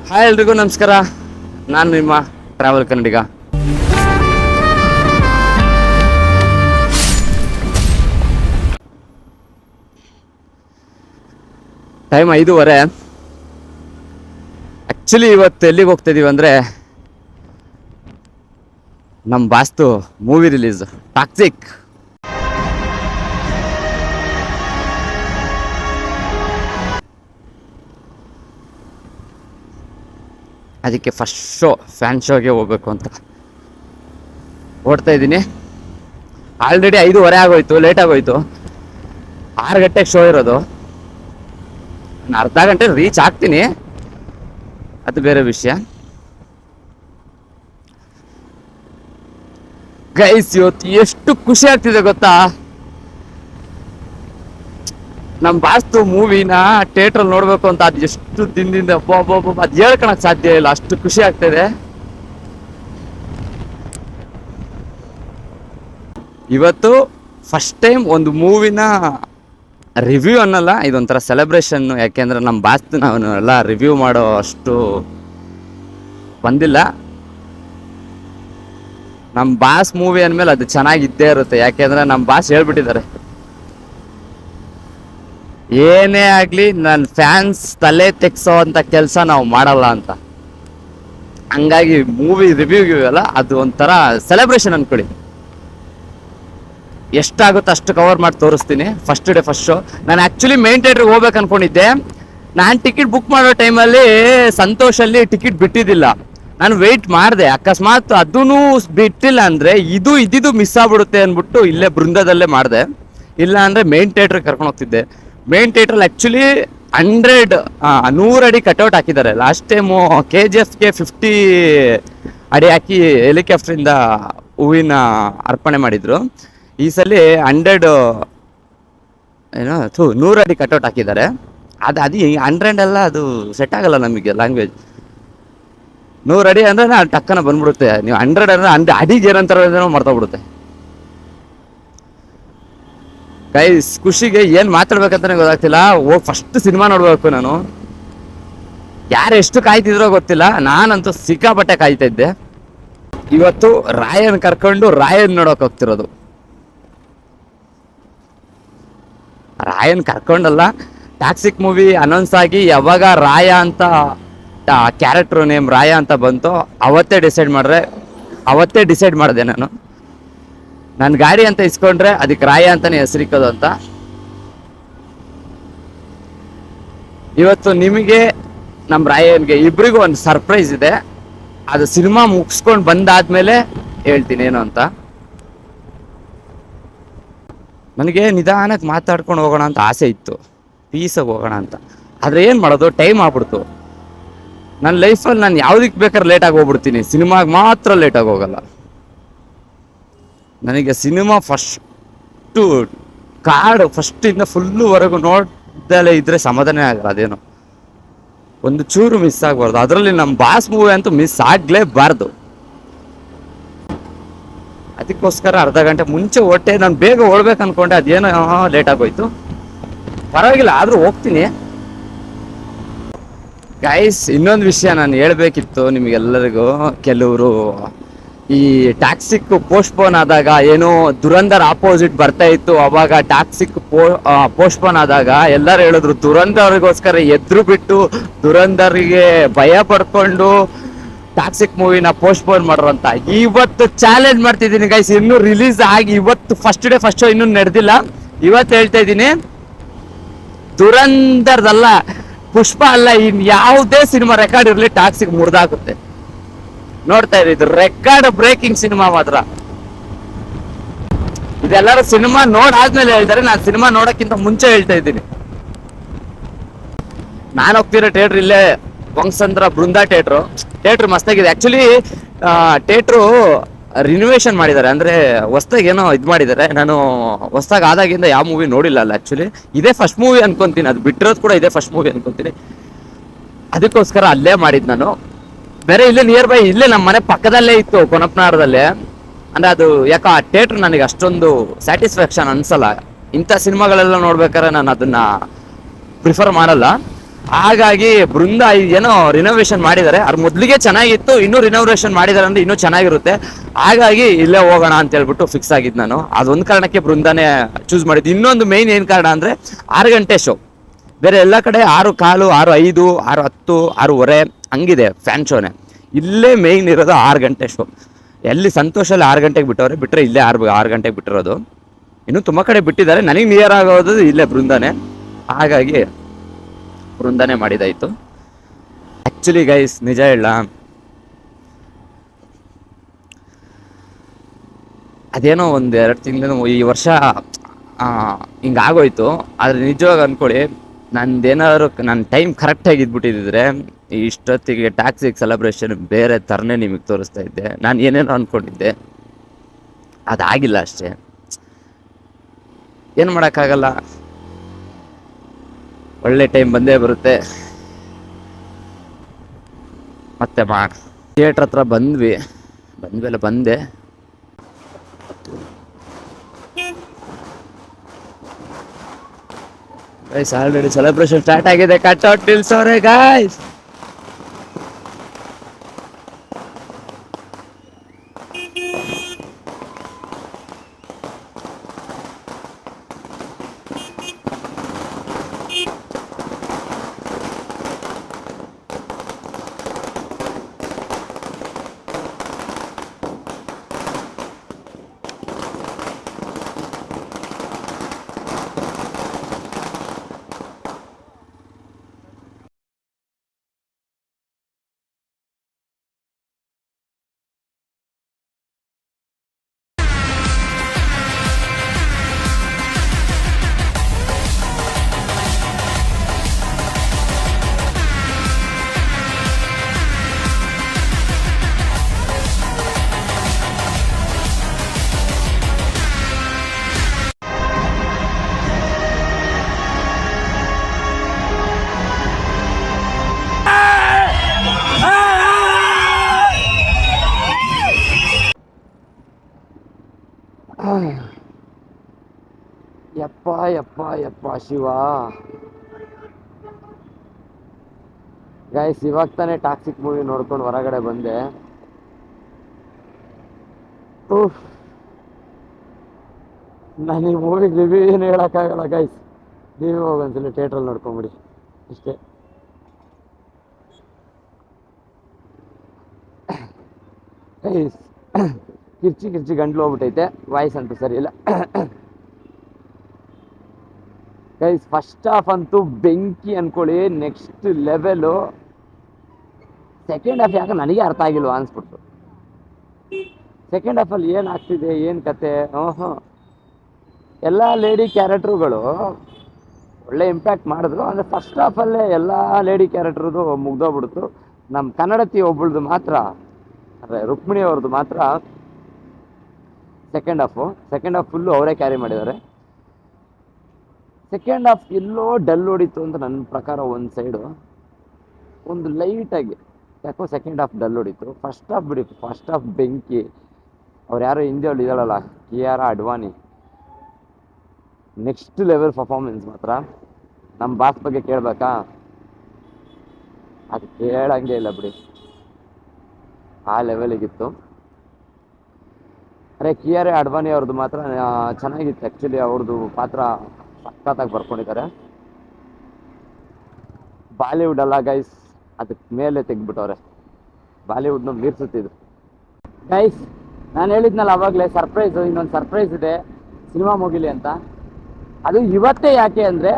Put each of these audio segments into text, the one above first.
Hi ಎಲ್ರಿಗೂ ನಮಸ್ಕಾರ. ನಾನು ನಿಮ್ಮ ಟ್ರಾವೆಲ್ ಕನ್ನಡಿಗ. ಟೈಮ್ 5:30. ಆ್ಯಕ್ಚುಲಿ ಇವತ್ತು ಎಲ್ಲಿಗೆ ಹೋಗ್ತಾ ಇದೀವಿ ಅಂದರೆ ನಮ್ಮ ಬಾಸ್ತು ಮೂವಿ ರಿಲೀಸ್ ಟಾಕ್ಸಿಕ್. ಅದಕ್ಕೆ ಫಸ್ಟ್ ಶೋ ಫ್ಯಾನ್ ಶೋಗೆ ಹೋಗ್ಬೇಕು ಅಂತ ಓಡ್ತಾ ಇದ್ದೀನಿ. ಆಲ್ರೆಡಿ 5:30 ಆಗೋಯ್ತು, ಲೇಟ್ ಆಗೋಯ್ತು. 6 ಗಂಟೆಗೆ ಶೋ ಇರೋದು. ನಾನು ಅರ್ಧ ಗಂಟೆ ರೀಚ್ ಆಗ್ತೀನಿ, ಅದು ಬೇರೆ ವಿಷಯ. ಗೈಸ್, ಇವತ್ತು ಎಷ್ಟು ಖುಷಿ ಆಗ್ತಿದೆ ಗೊತ್ತಾ? ನಮ್ಮ ಬಾಸ್ತು ಮೂವಿನ ಥಿಯೇಟ್ರಲ್ಲಿ ನೋಡ್ಬೇಕು ಅಂತ ಅದು ಎಷ್ಟು ದಿನದಿಂದ ಅದು ಹೇಳ್ಕೊಳಕ್ ಸಾಧ್ಯ ಇಲ್ಲ, ಅಷ್ಟು ಖುಷಿ ಆಗ್ತಿದೆ. ಇವತ್ತು ಫಸ್ಟ್ ಟೈಮ್ ಒಂದು ಮೂವಿನ ರಿವ್ಯೂ ಅನ್ನಲ್ಲ, ಇದೊಂಥರ ಸೆಲೆಬ್ರೇಷನ್. ಯಾಕೆಂದ್ರೆ ನಮ್ಮ ಬಾಸ್ತು ನಾವು ಎಲ್ಲ ರಿವ್ಯೂ ಮಾಡೋ ಅಷ್ಟು ಬಂದಿಲ್ಲ. ನಮ್ಮ ಬಾಸ್ ಮೂವಿ ಅಂದಮೇಲೆ ಅದು ಚೆನ್ನಾಗಿದ್ದೇ ಇರುತ್ತೆ. ಯಾಕೆಂದ್ರೆ ನಮ್ಮ ಬಾಸ್ ಹೇಳ್ಬಿಟ್ಟಿದ್ದಾರೆ, ಏನೇ ಆಗ್ಲಿ ನನ್ನ ಫ್ಯಾನ್ಸ್ ತಲೆ ತೆಗ್ಸೋ ಅಂತ ಕೆಲಸ ನಾವು ಮಾಡಲ್ಲ ಅಂತ. ಹಂಗಾಗಿ ಮೂವಿ ರಿವ್ಯೂ ಅಲ್ಲ, ಅದು ಒಂಥರ ಸೆಲೆಬ್ರೇಷನ್ ಅನ್ಕೊಳ್ಳಿ. ಎಷ್ಟಾಗುತ್ತೆ ಅಷ್ಟು ಕವರ್ ಮಾಡಿ ತೋರಿಸ್ತೀನಿ. First day first show. ನಾನು ಆ್ಯಕ್ಚುಲಿ ಮೇನ್ ಥಿಯೇಟ್ರಿಗೆ ಹೋಗ್ಬೇಕು ಅನ್ಕೊಂಡಿದ್ದೆ. ನಾನು ಟಿಕೆಟ್ ಬುಕ್ ಮಾಡೋ ಟೈಮಲ್ಲಿ ಸಂತೋಷಲ್ಲಿ ಟಿಕೆಟ್ ಬಿಟ್ಟಿದ್ದಿಲ್ಲ. ನಾನು ವೆಯ್ಟ್ ಮಾಡಿದೆ, ಅಕಸ್ಮಾತ್ ಅದೂ ಬಿಟ್ಟಿಲ್ಲ ಅಂದರೆ ಇದ್ದಿದ್ದು ಮಿಸ್ ಆಗ್ಬಿಡುತ್ತೆ ಅಂದ್ಬಿಟ್ಟು ಇಲ್ಲೇ ಬೃಂದದಲ್ಲೇ ಮಾಡಿದೆ. ಇಲ್ಲ ಅಂದರೆ ಮೇನ್ ಥಿಯೇಟ್ರಿಗೆ ಕರ್ಕೊಂಡು ಹೋಗ್ತಿದ್ದೆ. ಮೇನ್ ಥಿಯೇಟ್ರಲ್ಲಿ ಆ್ಯಕ್ಚುಲಿ 100 ಅಡಿ ಕಟ್ಔಟ್ ಹಾಕಿದ್ದಾರೆ. ಲಾಸ್ಟ್ ಟೈಮು KGFಗೆ 50 ಅಡಿ ಹಾಕಿ ಹೆಲಿಕಾಪ್ಟ್ರಿಂದ ಹೂವಿನ ಅರ್ಪಣೆ ಮಾಡಿದರು. ಈ ಸಲ 100 ಅಡಿ ಕಟ್ಔಟ್ ಹಾಕಿದ್ದಾರೆ. ಅದು 100 ಎಲ್ಲ ಅದು ಸೆಟ್ ಆಗಲ್ಲ ನಮಗೆ ಲ್ಯಾಂಗ್ವೇಜ್. 100 ಅಡಿ ಅಂದರೆ ನಾನು ಟಕ್ಕನ ಬಂದ್ಬಿಡುತ್ತೆ. ನೀವು 100 ಅಂದರೆ ಅಡಿಗೆ ಏನಂತಾರೋ ಮರ್ತೋಗ್ಬಿಡುತ್ತೆ. ಗೈಸ್, ಖುಷಿಗೆ ಏನು ಮಾತಾಡ್ಬೇಕಂತಾನೆ ಗೊತ್ತಾಗ್ತಿಲ್ಲ. ಫಸ್ಟ್ ಸಿನಿಮಾ ನೋಡ್ಬೇಕು ನಾನು. ಯಾರು ಎಷ್ಟು ಕಾಯ್ತಿದ್ರೋ ಗೊತ್ತಿಲ್ಲ, ನಾನಂತೂ ಸಿಕ್ಕಾಪಟ್ಟೆ ಕಾಯ್ತಾ ಇದ್ದೆ. ಇವತ್ತು ರಾಯನ್ ಕರ್ಕೊಂಡು ರಾಯನ್ ನೋಡೋಕೆ ಹೋಗ್ತಿರೋದು. ರಾಯನ್ ಕರ್ಕೊಂಡಲ್ಲ, ಟಾಕ್ಸಿಕ್ ಮೂವಿ ಅನೌನ್ಸ್ ಆಗಿ ಯಾವಾಗ ರಾಯ ಅಂತ ಕ್ಯಾರೆಕ್ಟರ್ ನೇಮ್ ರಾಯ ಅಂತ ಬಂತು ಅವತ್ತೇ ಡಿಸೈಡ್ ಮಾಡಿದೆ ನಾನು. ನನ್ನ ಗಾಡಿ ಅಂತ ಇಸ್ಕೊಂಡ್ರೆ ಅದಕ್ಕೆ ರಾಯ ಅಂತಾನೆ ಹೆಸರಿಕ್ಕೋದು ಅಂತ. ಇವತ್ತು ನಿಮಗೆ ನಮ್ಮ ರಾಯನ್ಗೆ ಇಬ್ಬರಿಗೂ ಒಂದು ಸರ್ಪ್ರೈಸ್ ಇದೆ. ಅದು ಸಿನಿಮಾ ಮುಗಿಸ್ಕೊಂಡು ಬಂದಾದ್ಮೇಲೆ ಹೇಳ್ತೀನಿ ಏನು ಅಂತ. ನನಗೆ ನಿಧಾನಕ್ಕೆ ಮಾತಾಡ್ಕೊಂಡು ಹೋಗೋಣ ಅಂತ ಆಸೆ ಇತ್ತು, ಪೀಸಾಗಿ ಹೋಗೋಣ ಅಂತ. ಆದರೆ ಏನು ಮಾಡೋದು, ಟೈಮ್ ಆಗ್ಬಿಡ್ತು. ನನ್ನ ಲೈಫಲ್ಲಿ ನಾನು ಯಾವುದಕ್ಕೆ ಬೇಕಾದ್ರೆ ಲೇಟಾಗಿ ಹೋಗ್ಬಿಡ್ತೀನಿ, ಸಿನಿಮಾಗೆ ಮಾತ್ರ ಲೇಟಾಗಿ ಹೋಗಲ್ಲ. ನನಗೆ ಸಿನಿಮಾ ಫಸ್ಟಿಂದ ಫುಲ್ಲುವರೆಗೂ ನೋಡ್ದಲೇ ಇದ್ರೆ ಸಮಾಧಾನ ಆಗಲ್ಲ. ಅದೇನೋ ಒಂದು ಚೂರು ಮಿಸ್ ಆಗಬಾರ್ದು. ಅದರಲ್ಲಿ ನಮ್ಮ ಬಾಸ್ ಮೂವಿ ಅಂತೂ ಮಿಸ್ ಆಗಲೇಬಾರ್ದು. ಅದಕ್ಕೋಸ್ಕರ ಅರ್ಧ ಗಂಟೆ ಮುಂಚೆ ನಾನು ಬೇಗ ಓಡ್ಬೇಕು ಅನ್ಕೊಂಡೆ. ಅದೇನೋ ಲೇಟ್ ಆಗೋಯ್ತು, ಪರವಾಗಿಲ್ಲ, ಆದರೂ ಹೋಗ್ತೀನಿ. ಗೈಸ್, ಇನ್ನೊಂದು ವಿಷಯ ನಾನು ಹೇಳ್ಬೇಕಿತ್ತು ನಿಮಗೆಲ್ಲರಿಗೂ. ಕೆಲವರು ಈ ಟಾಕ್ಸಿಕ್ ಪೋಸ್ಟ್ಪೋನ್ ಆದಾಗ ಏನೋ ದುರಂಧರ್ ಆಪೋಸಿಟ್ ಬರ್ತಾ ಇತ್ತು, ಅವಾಗ ಟಾಕ್ಸಿಕ್ ಪೋಸ್ಟ್ಪೋನ್ ಆದಾಗ ಎಲ್ಲರೂ ಹೇಳಿದ್ರು ದುರಂಧರ್ಗೋಸ್ಕರ ಎದ್ರು ಬಿಟ್ಟು ದುರಂಧರ್ಗೆ ಭಯ ಪಡ್ಕೊಂಡು ಟಾಕ್ಸಿಕ್ ಮೂವಿನ ಪೋಸ್ಟ್ಪೋನ್ ಮಾಡ್ರು ಅಂತ. ಇವತ್ತು ಚಾಲೆಂಜ್ ಮಾಡ್ತಿದ್ದೀನಿ ಗೈಸ್, ಇನ್ನೂ ರಿಲೀಸ್ ಆಗಿ ಇವತ್ತು ಫಸ್ಟ್ ಡೇ ಫಸ್ಟ್ ಶೋ ಇನ್ನೂ ನಡೆದಿಲ್ಲ. ಇವತ್ತು ಹೇಳ್ತಾ ಇದ್ದೀನಿ, ದುರಂಧರ್ದಲ್ಲ, ಪುಷ್ಪ ಅಲ್ಲ, ಇನ್ ಯಾವುದೇ ಸಿನಿಮಾ ರೆಕಾರ್ಡ್ ಇರಲಿ ಟಾಕ್ಸಿಕ್ ಮುರಿದಾಗುತ್ತೆ. ನೋಡ್ತಾ ಇದ್ದು ರೆಕಾರ್ಡ್ ಬ್ರೇಕಿಂಗ್ ಸಿನಿಮಾ ಮಾತ್ರ. ಇದೆಲ್ಲರೂ ಸಿನಿಮಾ ನೋಡಾದ್ಮೇಲೆ ಹೇಳ್ತಾರೆ, ನಾನು ಸಿನಿಮಾ ನೋಡೋಕ್ಕಿಂತ ಮುಂಚೆ ಹೇಳ್ತಾ ಇದ್ದೀನಿ. ನಾನು ಹೋಗ್ತಿರೋ ಥಿಯೇಟ್ರ್ ಇಲ್ಲೇ ವಂಗಸಂದ್ರ ಬೃಂದ ಥಿಯೇಟ್ರ್ ಮಸ್ತಾಗಿದೆ. ಆ್ಯಕ್ಚುಲಿ ಥಿಯೇಟ್ರು ರಿನೋವೇಷನ್ ಮಾಡಿದ್ದಾರೆ, ಅಂದರೆ ಹೊಸ್ದಾಗಿ ಏನೋ ಇದು ಮಾಡಿದ್ದಾರೆ. ನಾನು ಹೊಸ್ದಾಗಿ ಆದಾಗಿಂದ ಯಾವ ಮೂವಿ ನೋಡಿಲ್ಲ ಅಲ್ಲ. ಆ್ಯಕ್ಚುಲಿ ಇದೇ ಫಸ್ಟ್ ಮೂವಿ ಅನ್ಕೊತೀನಿ, ಅದು ಬಿಟ್ಟಿರೋದು ಕೂಡ ಇದೇ ಫಸ್ಟ್ ಮೂವಿ ಅನ್ಕೊತೀನಿ. ಅದಕ್ಕೋಸ್ಕರ ಅಲ್ಲೇ ಮಾಡಿದ್ದು ನಾನು. ಬೇರೆ ಇಲ್ಲೇ ನಿಯರ್ ಬೈ ಇಲ್ಲೇ ನಮ್ಮ ಮನೆ ಪಕ್ಕದಲ್ಲೇ ಇತ್ತು, ಕೊನಪ್ನಾರದಲ್ಲೇ. ಅಂದರೆ ಅದು ಯಾಕೆ ಆ ಥಿಯೇಟ್ರ್ ನನಗೆ ಅಷ್ಟೊಂದು ಸ್ಯಾಟಿಸ್ಫ್ಯಾಕ್ಷನ್ ಅನ್ಸಲ್ಲ. ಇಂಥ ಸಿನಿಮಾಗಳೆಲ್ಲ ನೋಡ್ಬೇಕಾದ್ರೆ ನಾನು ಅದನ್ನು ಪ್ರಿಫರ್ ಮಾಡಲ್ಲ. ಹಾಗಾಗಿ ಬೃಂದ ಏನೋ ರಿನೋವೇಷನ್ ಮಾಡಿದ್ದಾರೆ, ಅವ್ರ ಮೊದಲಿಗೆ ಚೆನ್ನಾಗಿತ್ತು, ಇನ್ನೂ ರಿನೋವೇಷನ್ ಮಾಡಿದ್ದಾರೆ ಅಂದ್ರೆ ಇನ್ನೂ ಚೆನ್ನಾಗಿರುತ್ತೆ. ಹಾಗಾಗಿ ಇಲ್ಲೇ ಹೋಗೋಣ ಅಂತ ಹೇಳ್ಬಿಟ್ಟು ಫಿಕ್ಸ್ ಆಗಿದ್ದು ನಾನು. ಅದೊಂದು ಕಾರಣಕ್ಕೆ ಬೃಂದಾನೇ ಚೂಸ್ ಮಾಡಿದ್ದು. ಇನ್ನೊಂದು ಮೇನ್ ಏನು ಕಾರಣ ಅಂದರೆ 6 ಗಂಟೆ ಶೋ. ಬೇರೆ ಎಲ್ಲ ಕಡೆ 6:15, 6:05, 6:10, 6:15 ಹಂಗಿದೆ ಫ್ಯಾನ್ ಶೋನೇ. ಇಲ್ಲೇ ಮೇಯ್ನ್ ಇರೋದು 6 ಗಂಟೆ ಶೋ. ಎಲ್ಲಿ ಸಂತೋಷಲ್ಲಿ 6 ಗಂಟೆಗೆ ಬಿಟ್ಟವ್ರೆ, ಬಿಟ್ಟರೆ ಇಲ್ಲೇ 6 ಗಂಟೆಗೆ ಬಿಟ್ಟಿರೋದು. ಇನ್ನೂ ತುಂಬ ಕಡೆ ಬಿಟ್ಟಿದ್ದಾರೆ, ನನಗೆ ನಿಯರ್ ಆಗೋದು ಇಲ್ಲೇ ಬೃಂದಾನೆ. ಹಾಗಾಗಿ ಬೃಂದಾನೆ ಮಾಡಿದಾಯಿತು. ಆ್ಯಕ್ಚುಲಿ ಗೈಸ್ ನಿಜ ಹೇಳ, ಅದೇನೋ 1-2 ತಿಂಗಳು ಈ ವರ್ಷ ಹಿಂಗಾಗೋಯ್ತು. ಆದರೆ ನಿಜವಾಗಿ ಅಂದ್ಕೊಳ್ಳಿ, ನಂದೇನಾದ್ರು ನನ್ನ ಟೈಮ್ ಕರೆಕ್ಟಾಗಿ ಇದ್ಬಿಟ್ಟಿದ್ರೆ ಇಷ್ಟೊತ್ತಿಗೆ ಟ್ಯಾಕ್ಸಿಗೆ ಸೆಲೆಬ್ರೇಷನ್ ಬೇರೆ ಥರನೇ ನಿಮಗೆ ತೋರಿಸ್ತಾ ಇದ್ದೆ. ನಾನು ಏನೇನೋ ಅಂದ್ಕೊಂಡಿದ್ದೆ, ಅದಾಗಿಲ್ಲ ಅಷ್ಟೇ. ಏನು ಮಾಡೋಕ್ಕಾಗಲ್ಲ, ಒಳ್ಳೆ ಟೈಮ್ ಬಂದೇ ಬರುತ್ತೆ. ಮತ್ತೆ ಥಿಯೇಟ್ರ್ ಹತ್ರ ಬಂದ್ಮೇಲೆ ಬಂದೆ. ಗೈಸ್ ಆಲ್ರೆಡಿ ಸೆಲೆಬ್ರೇಷನ್ ಸ್ಟಾರ್ಟ್ ಆಗಿದೆ. ಕಟ್ಔಟ್ ನಿಲ್ಸೋರೆ ಗೈಸ್. ಯಪ್ಪ ಯಪ್ಪ ಯಪ್ಪ ಶಿವ. ಗೈಸ್ ಇವಾಗ ತಾನೇ ಟಾಕ್ಸಿಕ್ ಮೂವಿ ನೋಡ್ಕೊಂಡು ಹೊರಗಡೆ ಬಂದೆ. ನಾನು ಈ ಮೂವಿಗೆ ರಿವ್ಯೂ ಏನು ಹೇಳೋಕ್ಕಾಗಲ್ಲ ಗೈಸ್. ನೀವು ಹೋಗೊಂದ್ಸಲ ಥಿಯೇಟ್ರಲ್ಲಿ ನೋಡ್ಕೊಂಬಿಡಿ ಇಷ್ಟೇ. ಗೈಸ್ ಕಿರ್ಚಿ ಗಂಟ್ಲು ಹೋಗ್ಬಿಟ್ಟೈತೆ, ವಾಯ್ಸ್ ಅಂತೂ ಸರಿ ಇಲ್ಲ. ಗೈಸ್ ಫಸ್ಟ್ ಹಾಫ್ ಅಂತೂ ಬೆಂಕಿ ಅನ್ಕೊಳ್ಳಿ, ನೆಕ್ಸ್ಟ್ ಲೆವೆಲು. ಸೆಕೆಂಡ್ ಹಾಫ್ ಯಾಕೆ ನನಗೆ ಅರ್ಥ ಆಗಿಲ್ವ ಅನ್ಸ್ಬಿಟ್ಟು. ಸೆಕೆಂಡ್ ಹಾಫಲ್ಲಿ ಏನು ಆಗ್ತಿದೆ, ಏನು ಕತೆ. ಎಲ್ಲ ಲೇಡಿ ಕ್ಯಾರೆಕ್ಟ್ರುಗಳು ಒಳ್ಳೆ ಇಂಪ್ಯಾಕ್ಟ್ ಮಾಡಿದ್ರು. ಅಂದರೆ ಫಸ್ಟ್ ಹಾಫಲ್ಲೇ ಎಲ್ಲ ಲೇಡಿ ಕ್ಯಾರೆಕ್ಟ್ರದು ಮುಗ್ದೋಗ್ಬಿಡ್ತು. ನಮ್ಮ ಕನ್ನಡತಿ ಒಬ್ಬಳದು ಮಾತ್ರ, ಅಂದರೆ ರುಕ್ಮಿಣಿ ಅವ್ರದ್ದು ಮಾತ್ರ ಸೆಕೆಂಡ್ ಹಾಫ್ ಫುಲ್ಲು ಅವರೇ ಕ್ಯಾರಿ ಮಾಡಿದ್ದಾರೆ. ಸೆಕೆಂಡ್ ಹಾಫ್ ಎಲ್ಲೋ ಡಲ್ ಹೊಡಿತು ಅಂತ ನನ್ನ ಪ್ರಕಾರ. ಒಂದು ಸೈಡು ಒಂದು ಲೈಟಾಗಿ ಯಾಕೋ ಸೆಕೆಂಡ್ ಹಾಫ್ ಡಲ್ ಹೊಡಿತು. ಫಸ್ಟ್ ಹಾಫ್ ಬಿಡಿ, ಫಸ್ಟ್ ಹಾಫ್ ಬೆಂಕಿ. ಅವ್ರು ಯಾರೋ ಹಿಂದಿಯವ್ಳು ಇದ್ದಾಳಲ್ಲ, Kiara Advani, next level performance ಮಾತ್ರ. ನಮ್ಮ ಬಾಸ್ ಬಗ್ಗೆ ಕೇಳಬೇಕಾ, ಅದು ಕೇಳಂಗೆ ಇಲ್ಲ ಬಿಡಿ, ಆ ಲೆವೆಲಿಗಿತ್ತು. ಅರೆ ಕಿಯಾರಾ ಅಡ್ವಾನಿ ಅವ್ರದ್ದು ಮಾತ್ರ ಚೆನ್ನಾಗಿತ್ತು. ಆ್ಯಕ್ಚುಲಿ ಅವ್ರದ್ದು ಪಾತ್ರ ಸಖತ್ತಾಗಿ ಬರ್ಕೊಂಡಿದ್ದಾರೆ. ಬಾಲಿವುಡ್ ಅಲ್ಲ ಗೈಸ್, ಅದಕ್ಕೆ ಮೇಲೆ ತೆಗ್ದುಬಿಟ್ಟವ್ರೆ. ಬಾಲಿವುಡ್ನ ಮೀರ್ಸುತ್ತಿದ್ರು ಗೈಸ್. ನಾನು ಹೇಳಿದ್ನಲ್ಲ ಅವಾಗಲೇ ಸರ್ಪ್ರೈಸು, ಇನ್ನೊಂದು ಸರ್ಪ್ರೈಸ್ ಇದೆ ಸಿನಿಮಾ ಮುಗಿಲಿ ಅಂತ. ಅದು ಇವತ್ತೇ. ಯಾಕೆ ಅಂದರೆ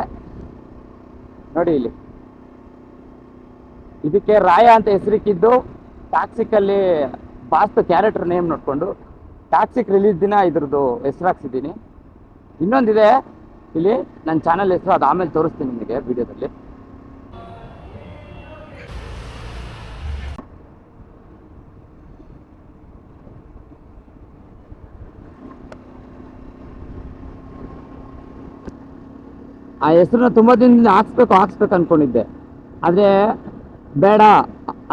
ನೋಡಿ ಇಲ್ಲಿ, ಇದಕ್ಕೆ ರಾಯ ಅಂತ ಹೆಸರಿಕ್ಕಿದ್ದು ಟಾಕ್ಸಿಕಲ್ಲಿ ಬಾಸ್ತು ಕ್ಯಾರೆಕ್ಟರ್ ನೇಮ್ ನೋಡಿಕೊಂಡು ಟಾಕ್ಸಿಕ್ ರಿಲೀಸ್ ದಿನ ಇದ್ರದ್ದು ಹೆಸರು ಹಾಕ್ಸಿದ್ದೀನಿ. ಇನ್ನೊಂದಿದೆ ಇಲ್ಲಿ ನನ್ನ ಚಾನಲ್ ಹೆಸರು, ಅದು ಆಮೇಲೆ ತೋರಿಸ್ತೀನಿ ನಿಮಗೆ ವಿಡಿಯೋದಲ್ಲಿ. ಆ ಹೆಸರನ್ನ ತುಂಬ ದಿನದಿಂದ ಹಾಕ್ಸ್ಬೇಕು ಅಂದ್ಕೊಂಡಿದ್ದೆ, ಆದರೆ ಬೇಡ,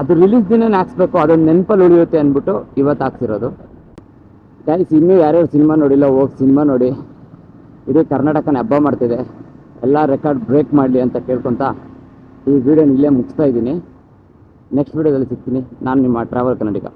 ಅದು ರಿಲೀಸ್ ದಿನನೇ ಹಾಕ್ಸ್ಬೇಕು, ಅದೊಂದು ನೆನಪಲ್ಲಿ ಉಳಿಯುತ್ತೆ ಅಂದ್ಬಿಟ್ಟು ಇವತ್ತು ಹಾಕ್ಸಿರೋದು. ಗೈಸ್ ಇನ್ನೂ ಯಾರ್ಯಾರು ಸಿನಿಮಾ ನೋಡಿಲ್ಲ ಹೋಗಿ ಸಿನಿಮಾ ನೋಡಿ. ಇಡೀ ಕರ್ನಾಟಕನ ಹಬ್ಬ ಮಾಡ್ತಿದೆ, ಎಲ್ಲ ರೆಕಾರ್ಡ್ ಬ್ರೇಕ್ ಮಾಡಲಿ ಅಂತ ಕೇಳ್ಕೊತ ಈ ವಿಡಿಯೋನ ಇಲ್ಲೇ ಮುಗಿಸ್ತಾ ಇದ್ದೀನಿ. ನೆಕ್ಸ್ಟ್ ವಿಡಿಯೋದಲ್ಲಿ ಸಿಗ್ತೀನಿ. ನಾನು ನಿಮ್ಮ ಟ್ರಾವೆಲ್ ಕನ್ನಡಿಗ.